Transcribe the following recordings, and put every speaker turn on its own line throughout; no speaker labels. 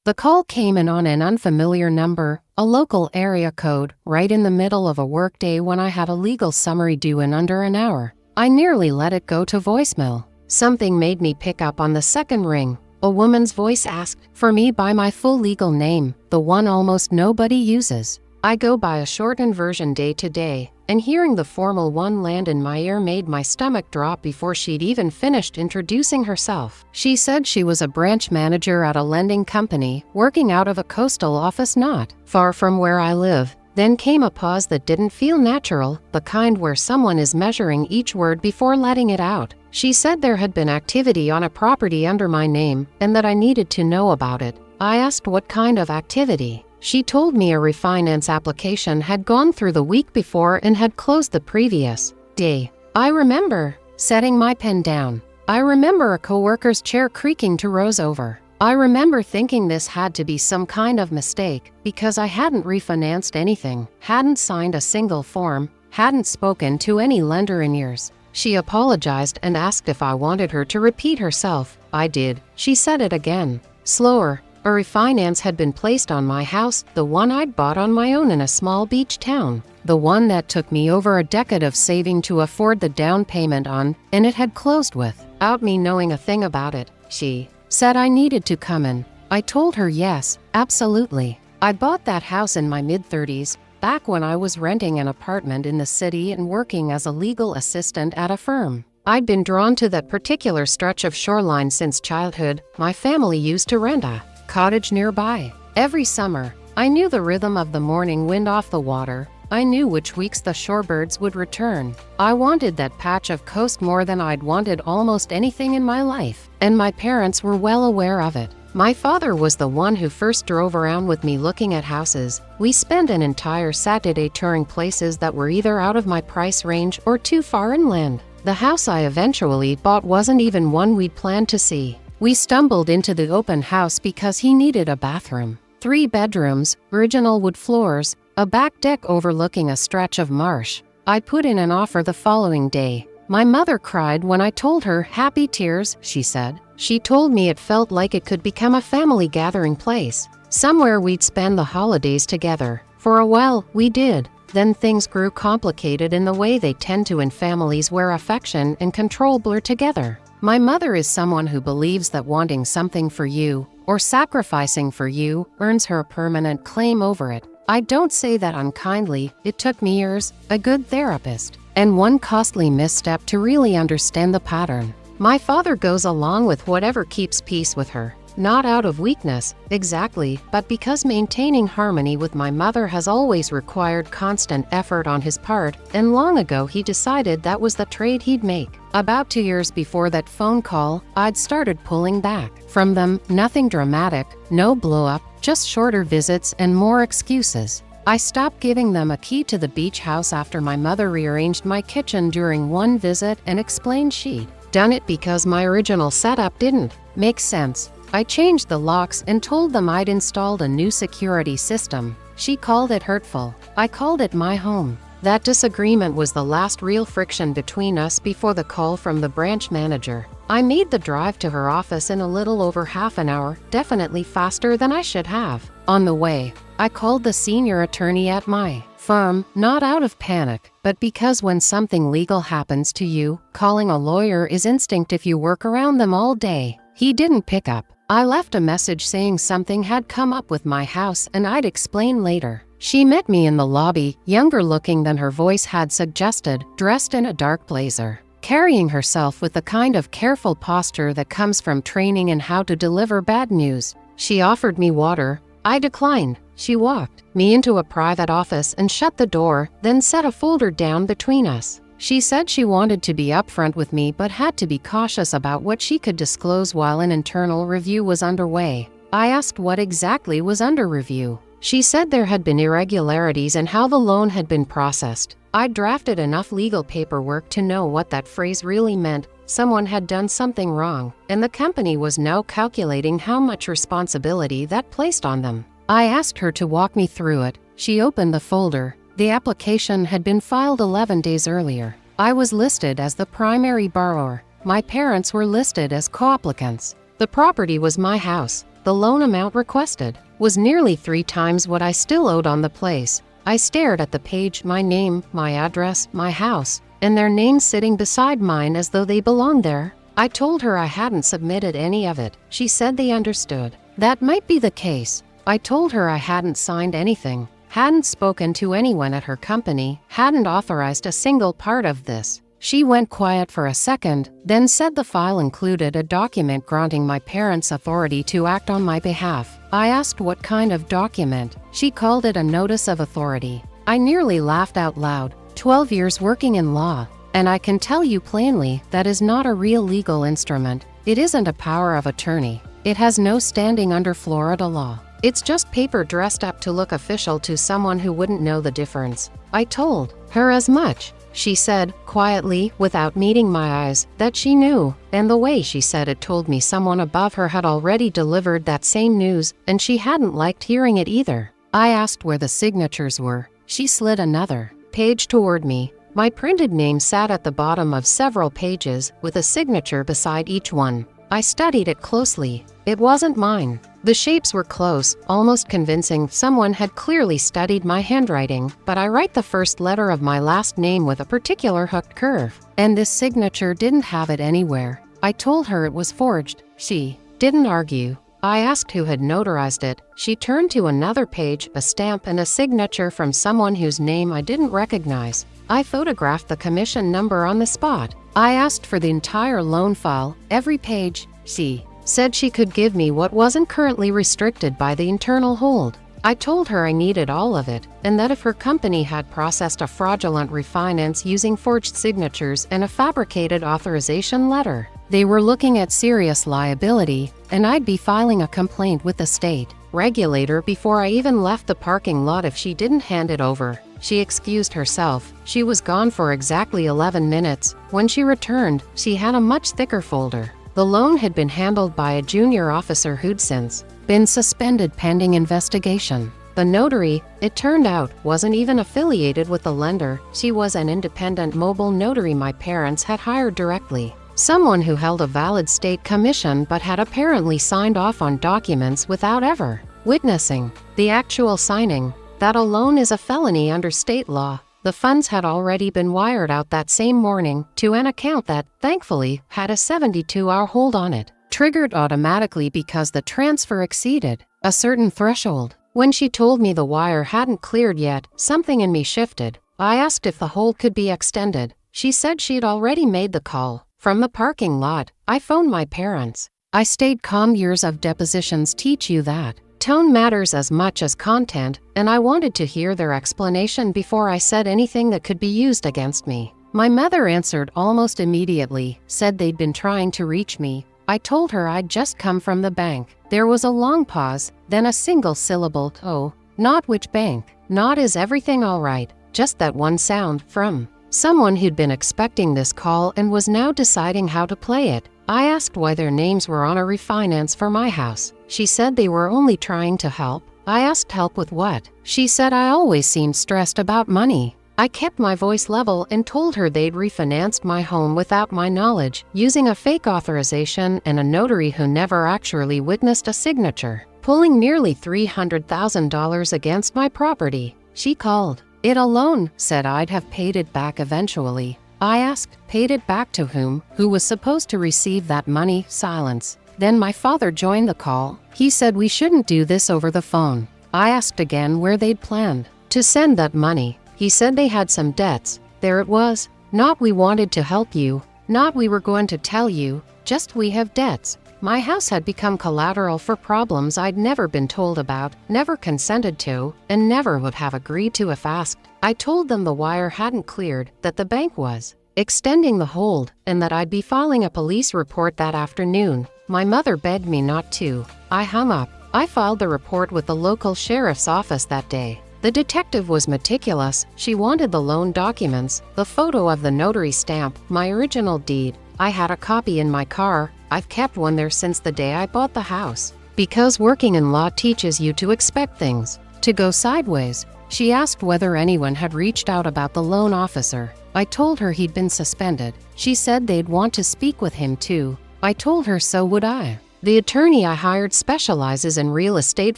The call came in on an unfamiliar number, a local area code, right in the middle of a workday when I had a legal summary due in under an hour. I nearly let it go to voicemail. Something made me pick up on the second ring. A woman's voice asked for me by my full legal name, the one almost nobody uses. I go by a shortened version day to day, and hearing the formal one land in my ear made my stomach drop before she'd even finished introducing herself. She said she was a branch manager at a lending company, working out of a coastal office not far from where I live. Then came a pause that didn't feel natural, the kind where someone is measuring each word before letting it out. She said there had been activity on a property under my name, and that I needed to know about it. I asked what kind of activity. She told me a refinance application had gone through the week before and had closed the previous day. I remember setting my pen down. I remember a coworker's chair creaking to rows over. I remember thinking this had to be some kind of mistake, because I hadn't refinanced anything, hadn't signed a single form, hadn't spoken to any lender in years. She apologized and asked if I wanted her to repeat herself. I did. She said it again, slower. A refinance had been placed on my house, the one I'd bought on my own in a small beach town. The one that took me over a decade of saving to afford the down payment on, and it had closed without me knowing a thing about it. She said I needed to come in. I told her yes, absolutely. I bought that house in my mid-30s, back when I was renting an apartment in the city and working as a legal assistant at a firm. I'd been drawn to that particular stretch of shoreline since childhood. My family used to rent a cottage nearby. Every summer, I knew the rhythm of the morning wind off the water. I knew which weeks the shorebirds would return. I wanted that patch of coast more than I'd wanted almost anything in my life, and my parents were well aware of it. My father was the one who first drove around with me looking at houses. We spent an entire Saturday touring places that were either out of my price range or too far inland. The house I eventually bought wasn't even one we'd planned to see. We stumbled into the open house because he needed a bathroom. 3 bedrooms, original wood floors, a back deck overlooking a stretch of marsh. I put in an offer the following day. My mother cried when I told her, happy tears, she said. She told me it felt like it could become a family gathering place, somewhere we'd spend the holidays together. For a while, we did. Then things grew complicated in the way they tend to in families where affection and control blur together. My mother is someone who believes that wanting something for you, or sacrificing for you, earns her a permanent claim over it. I don't say that unkindly. It took me years, a good therapist, and one costly misstep to really understand the pattern. My father goes along with whatever keeps peace with her. Not out of weakness, exactly, but because maintaining harmony with my mother has always required constant effort on his part, and long ago he decided that was the trade he'd make. About 2 years before that phone call, I'd started pulling back from them. Nothing dramatic, no blow-up, just shorter visits and more excuses. I stopped giving them a key to the beach house after my mother rearranged my kitchen during one visit and explained she'd done it because my original setup didn't make sense. I changed the locks and told them I'd installed a new security system. She called it hurtful. I called it my home. That disagreement was the last real friction between us before the call from the branch manager. I made the drive to her office in a little over half an hour, definitely faster than I should have. On the way, I called the senior attorney at my firm, not out of panic, but because when something legal happens to you, calling a lawyer is instinct if you work around them all day. He didn't pick up. I left a message saying something had come up with my house and I'd explain later. She met me in the lobby, younger looking than her voice had suggested, dressed in a dark blazer, carrying herself with the kind of careful posture that comes from training in how to deliver bad news. She offered me water. I declined. She walked me into a private office and shut the door, then set a folder down between us. She said she wanted to be upfront with me but had to be cautious about what she could disclose while an internal review was underway. I asked what exactly was under review. She said there had been irregularities in how the loan had been processed. I'd drafted enough legal paperwork to know what that phrase really meant. Someone had done something wrong, and the company was now calculating how much responsibility that placed on them. I asked her to walk me through it. She opened the folder. The application had been filed 11 days earlier. I was listed as the primary borrower. My parents were listed as co-applicants. The property was my house. The loan amount requested was nearly 3 times what I still owed on the place. I stared at the page, my name, my address, my house, and their names sitting beside mine as though they belonged there. I told her I hadn't submitted any of it. She said they understood. That might be the case. I told her I hadn't signed anything, hadn't spoken to anyone at her company, hadn't authorized a single part of this. She went quiet for a second, then said the file included a document granting my parents authority to act on my behalf. I asked what kind of document. She called it a notice of authority. I nearly laughed out loud. 12 years working in law, and I can tell you plainly that is not a real legal instrument. It isn't a power of attorney. It has no standing under Florida law. It's just paper dressed up to look official to someone who wouldn't know the difference. I told her as much. She said, quietly, without meeting my eyes, that she knew, and the way she said it told me someone above her had already delivered that same news, and she hadn't liked hearing it either. I asked where the signatures were. She slid another page toward me. My printed name sat at the bottom of several pages, with a signature beside each one. I studied it closely. It wasn't mine. The shapes were close, almost convincing someone had clearly studied my handwriting, but I write the first letter of my last name with a particular hooked curve, and this signature didn't have it anywhere. I told her it was forged. She didn't argue. I asked who had notarized it. She turned to another page, a stamp and a signature from someone whose name I didn't recognize. I photographed the commission number on the spot. I asked for the entire loan file, every page. She said she could give me what wasn't currently restricted by the internal hold. I told her I needed all of it, and that if her company had processed a fraudulent refinance using forged signatures and a fabricated authorization letter, they were looking at serious liability, and I'd be filing a complaint with the state regulator before I even left the parking lot if she didn't hand it over. She excused herself. She was gone for exactly 11 minutes. When she returned, she had a much thicker folder. The loan had been handled by a junior officer who'd since been suspended pending investigation. The notary, it turned out, wasn't even affiliated with the lender. She was an independent mobile notary my parents had hired directly. Someone who held a valid state commission but had apparently signed off on documents without ever witnessing the actual signing. That alone is a felony under state law. The funds had already been wired out that same morning to an account that, thankfully, had a 72-hour hold on it, triggered automatically because the transfer exceeded a certain threshold. When she told me the wire hadn't cleared yet, something in me shifted. I asked if the hold could be extended. She said she'd already made the call. From the parking lot, I phoned my parents. I stayed calm. Years of depositions teach you that tone matters as much as content, and I wanted to hear their explanation before I said anything that could be used against me. My mother answered almost immediately, said they'd been trying to reach me. I told her I'd just come from the bank. There was a long pause, then a single syllable, "Oh, not which bank?" Not is everything all right, just that one sound, from someone who'd been expecting this call and was now deciding how to play it. I asked why their names were on a refinance for my house. She said they were only trying to help. I asked help with what? She said I always seemed stressed about money. I kept my voice level and told her they'd refinanced my home without my knowledge, using a fake authorization and a notary who never actually witnessed a signature, pulling nearly $300,000 against my property. She called it a loan, said I'd have paid it back eventually. I asked, paid it back to whom? Who was supposed to receive that money? Silence. Then my father joined the call. He said we shouldn't do this over the phone. I asked again where they'd planned to send that money. He said they had some debts. There it was. Not we wanted to help you. Not we were going to tell you. Just we have debts. My house had become collateral for problems I'd never been told about, never consented to, and never would have agreed to if asked. I told them the wire hadn't cleared, that the bank was extending the hold, and that I'd be filing a police report that afternoon. My mother begged me not to. I hung up. I filed the report with the local sheriff's office that day. The detective was meticulous. She wanted the loan documents, the photo of the notary stamp, my original deed. I had a copy in my car. I've kept one there since the day I bought the house. Because working in law teaches you to expect things to go sideways. She asked whether anyone had reached out about the loan officer. I told her he'd been suspended. She said they'd want to speak with him too. I told her so would I. The attorney I hired specializes in real estate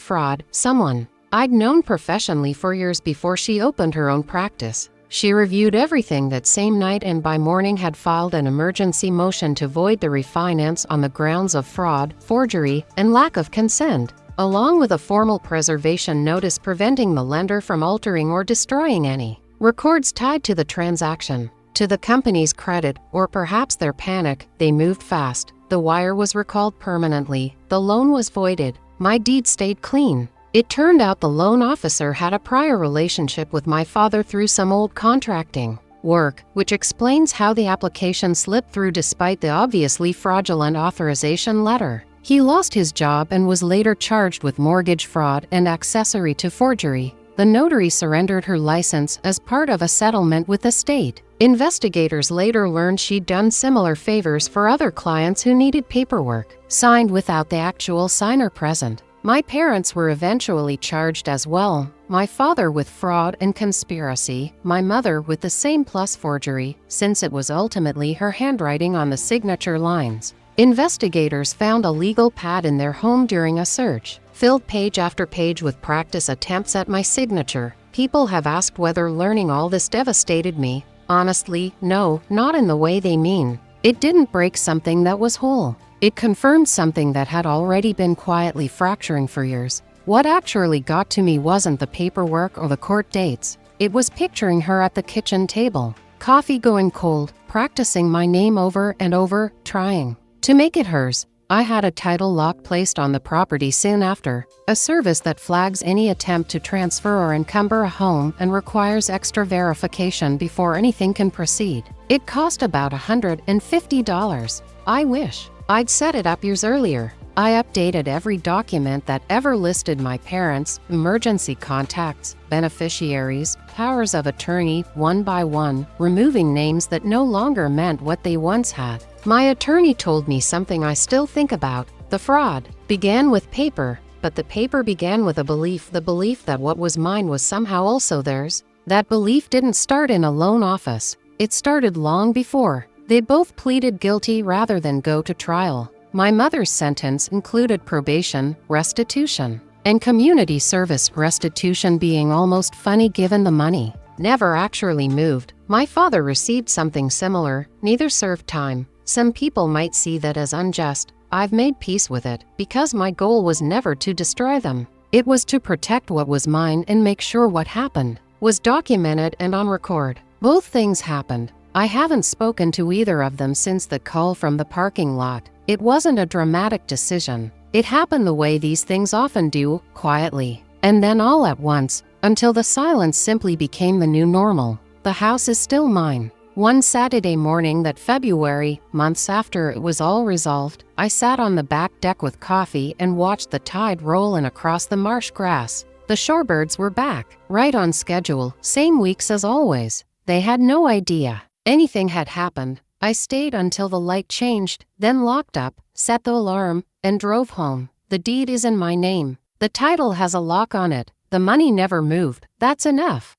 fraud, someone I'd known professionally for years before she opened her own practice. She reviewed everything that same night and by morning had filed an emergency motion to void the refinance on the grounds of fraud, forgery, and lack of consent, along with a formal preservation notice preventing the lender from altering or destroying any records tied to the transaction. To the company's credit, or perhaps their panic, they moved fast. The wire was recalled permanently, the loan was voided, my deed stayed clean. It turned out the loan officer had a prior relationship with my father through some old contracting work, which explains how the application slipped through despite the obviously fraudulent authorization letter. He lost his job and was later charged with mortgage fraud and accessory to forgery. The notary surrendered her license as part of a settlement with the state. Investigators later learned she'd done similar favors for other clients who needed paperwork signed without the actual signer present. My parents were eventually charged as well, my father with fraud and conspiracy, my mother with the same plus forgery, since it was ultimately her handwriting on the signature lines. Investigators found a legal pad in their home during a search, filled page after page with practice attempts at my signature. People have asked whether learning all this devastated me. Honestly, no, not in the way they mean. It didn't break something that was whole. It confirmed something that had already been quietly fracturing for years. What actually got to me wasn't the paperwork or the court dates. It was picturing her at the kitchen table, coffee going cold, practicing my name over and over, trying to make it hers. I had a title lock placed on the property soon after, a service that flags any attempt to transfer or encumber a home and requires extra verification before anything can proceed. It cost about $150. I wish I'd set it up years earlier. I updated every document that ever listed my parents, emergency contacts, beneficiaries, powers of attorney, one by one, removing names that no longer meant what they once had. My attorney told me something I still think about. The fraud began with paper, but the paper began with a belief, the belief that what was mine was somehow also theirs. That belief didn't start in a loan office. It started long before. They both pleaded guilty rather than go to trial. My mother's sentence included probation, restitution, and community service, restitution being almost funny given the money never actually moved. My father received something similar, neither served time. Some people might see that as unjust. I've made peace with it, because my goal was never to destroy them. It was to protect what was mine and make sure what happened was documented and on record. Both things happened. I haven't spoken to either of them since the call from the parking lot. It wasn't a dramatic decision. It happened the way these things often do, quietly, and then all at once, until the silence simply became the new normal. The house is still mine. One Saturday morning that February, months after it was all resolved, I sat on the back deck with coffee and watched the tide roll in across the marsh grass. The shorebirds were back, right on schedule, same weeks as always. They had no idea anything had happened. I stayed until the light changed, then locked up, set the alarm, and drove home. The deed is in my name. The title has a lock on it. The money never moved. That's enough.